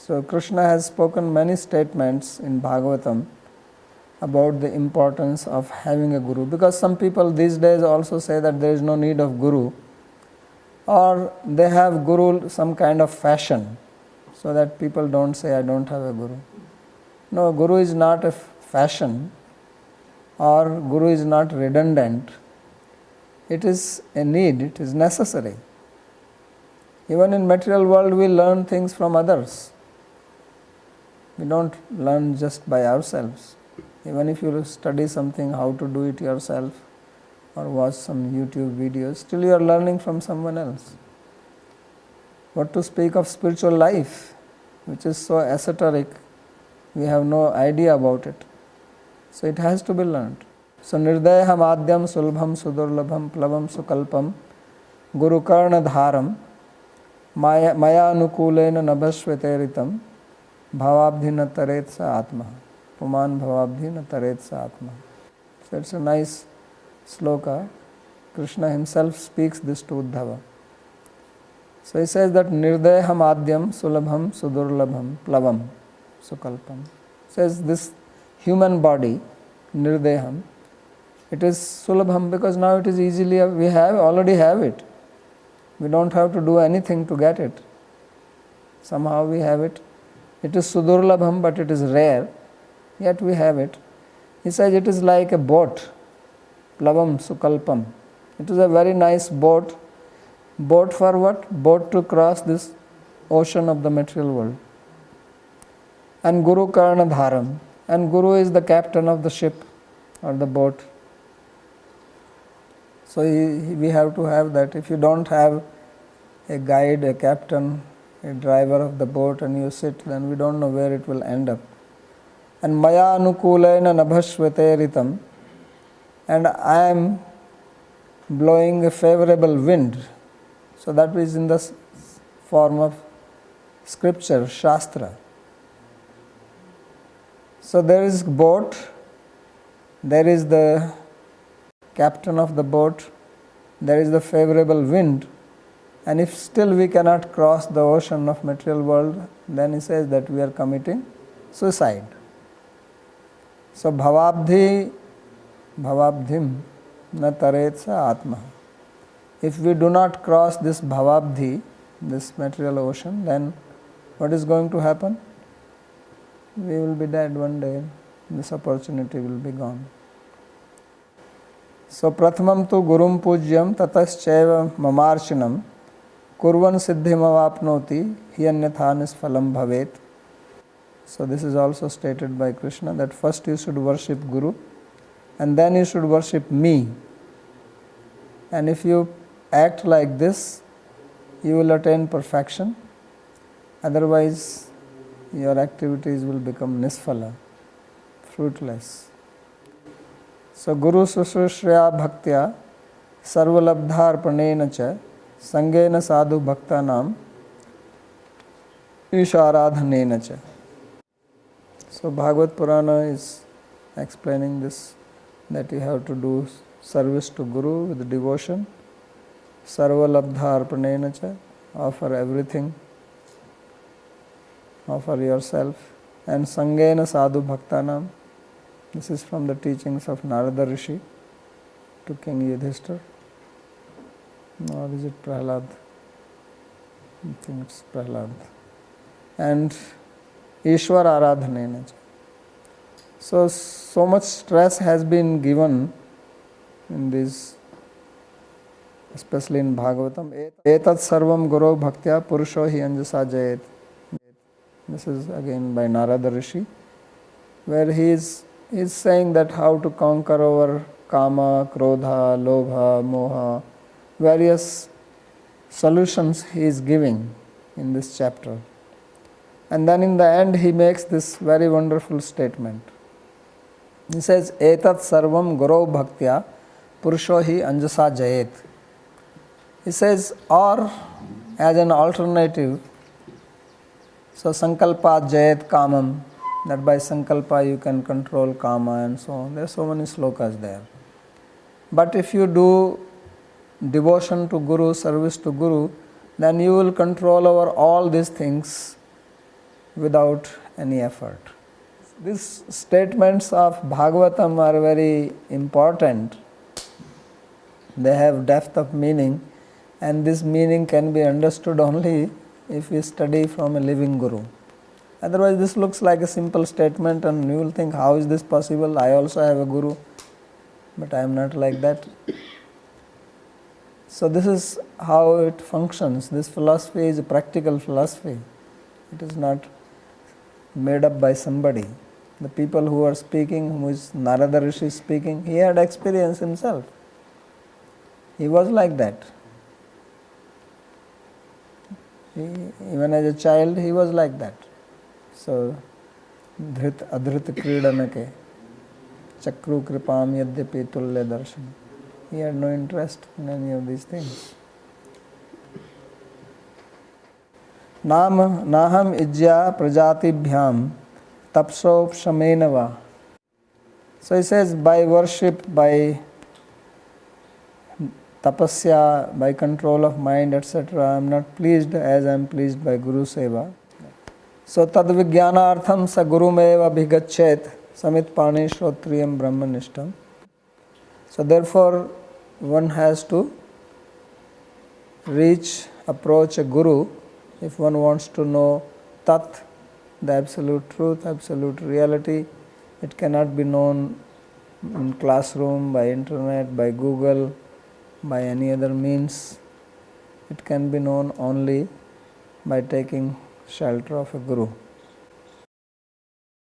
So Krishna has spoken many statements in Bhagavatam about the importance of having a guru, because some people these days also say that there is no need of guru, or they have guru some kind of fashion, so that people don't say I don't have a guru. No, guru is not a fashion, or guru is not redundant. It is a need, it is necessary. Even in material world we learn things from others. We don't learn just by ourselves. Even if you study something, how to do it yourself, or watch some YouTube videos, still you are learning from someone else. What to speak of spiritual life, which is so esoteric, we have no idea about it. So it has to be learned. So nirdayam adyam sulbham sudurlabham plavam sukalpam guru karna dharam maya anukulena nabhashveteritam bhavabdhi na taret sa atma puman bhavabdhi na taret sa atma. So it's a nice sloka. Krishna himself speaks this to Uddhava. So he says that nirdayam adyam sulabham sudurlabham plavam sukalpam. Says this human body, nirdayam, it is sulabham because now it is easily, we already have it. We don't have to do anything to get it. Somehow we have it. It is sudurlabham, but it is rare, yet we have it. He says it is like a boat, plavam sukalpam. It is a very nice boat. Boat for what? Boat to cross this ocean of the material world. And Guru Karna Dharam. And Guru is the captain of the ship or the boat. So we have to have that. If you don't have a guide, a captain, a driver of the boat, and you sit, then we don't know where it will end up. And Maya Anukulena Nabhashveteritam. And I am blowing a favorable wind. So that is in the form of scripture, Shastra. So there is boat, there is the captain of the boat, there is the favorable wind, and if still we cannot cross the ocean of material world, then he says that we are committing suicide. So bhavabdhim na taret sa atma. If we do not cross this bhavabdhi, this material ocean, then what is going to happen? We will be dead one day. This opportunity will be gone. So prathamam tu gurum pujyam tataschaiva mamarchinam kurvan siddhim avapnoti hiyanyatha nisphalam bhavet. So this is also stated by Krishna, that first you should worship Guru and then you should worship me. And if you act like this, you will attain perfection. Otherwise, your activities will become nisphala, fruitless. So Guru Sushrishya Bhaktya Sarvalabdharpanena cha Sangena Sadhu Bhaktanam Isharadhanena cha. So Bhagavad Purana is explaining this, that you have to do service to Guru with devotion. Sarvalabdharpanena cha, offer everything, offer yourself. And Sangena Sadhu Bhaktanam, this is from the teachings of Narada Rishi to King Yudhishthira. Or is it Prahlad? I think it's Prahlad. And Ishwar Aradhanena. So much stress has been given in this, especially in Bhagavatam. Etat sarvam guru bhaktya purusho hi anjasa jayet. This is again by Narada Rishi, where he is saying that how to conquer over kama, krodha, lobha, moha, various solutions he is giving in this chapter. And then in the end he makes this very wonderful statement. He says, Etat sarvam guru bhaktya purusho hi anjasa jayet. He says, or as an alternative, so sankalpa jayet kamam, that by sankalpa you can control kama and so on. There are so many slokas there. But if you do devotion to Guru, service to Guru, then you will control over all these things without any effort. These statements of Bhagavatam are very important. They have depth of meaning, and this meaning can be understood only if we study from a living Guru. Otherwise, this looks like a simple statement, and you will think, how is this possible? I also have a Guru, but I am not like that. So this is how it functions. This philosophy is a practical philosophy. It is not made up by somebody. The people who are speaking, who is Narada Rishi speaking, he had experience himself. He was like that. Even as a child, he was like that. So, adhrita kridanake, chakru kripam yadyapi tulya darshan. He had no interest in any of these things. Naham ijya prajatibhyam tapsopshamenava. So he says, by worship, by tapasya, by control of mind, etc., I am not pleased as I am pleased by Guru Seva. So tad vijnanartham sa gurumeva bhigachet samit pani shrotriyam brahmanishtam. So therefore one has to approach a guru if one wants to know tat, the absolute truth, absolute reality. It cannot be known in classroom, by internet, by Google, by any other means. It can be known only by taking shelter of a guru.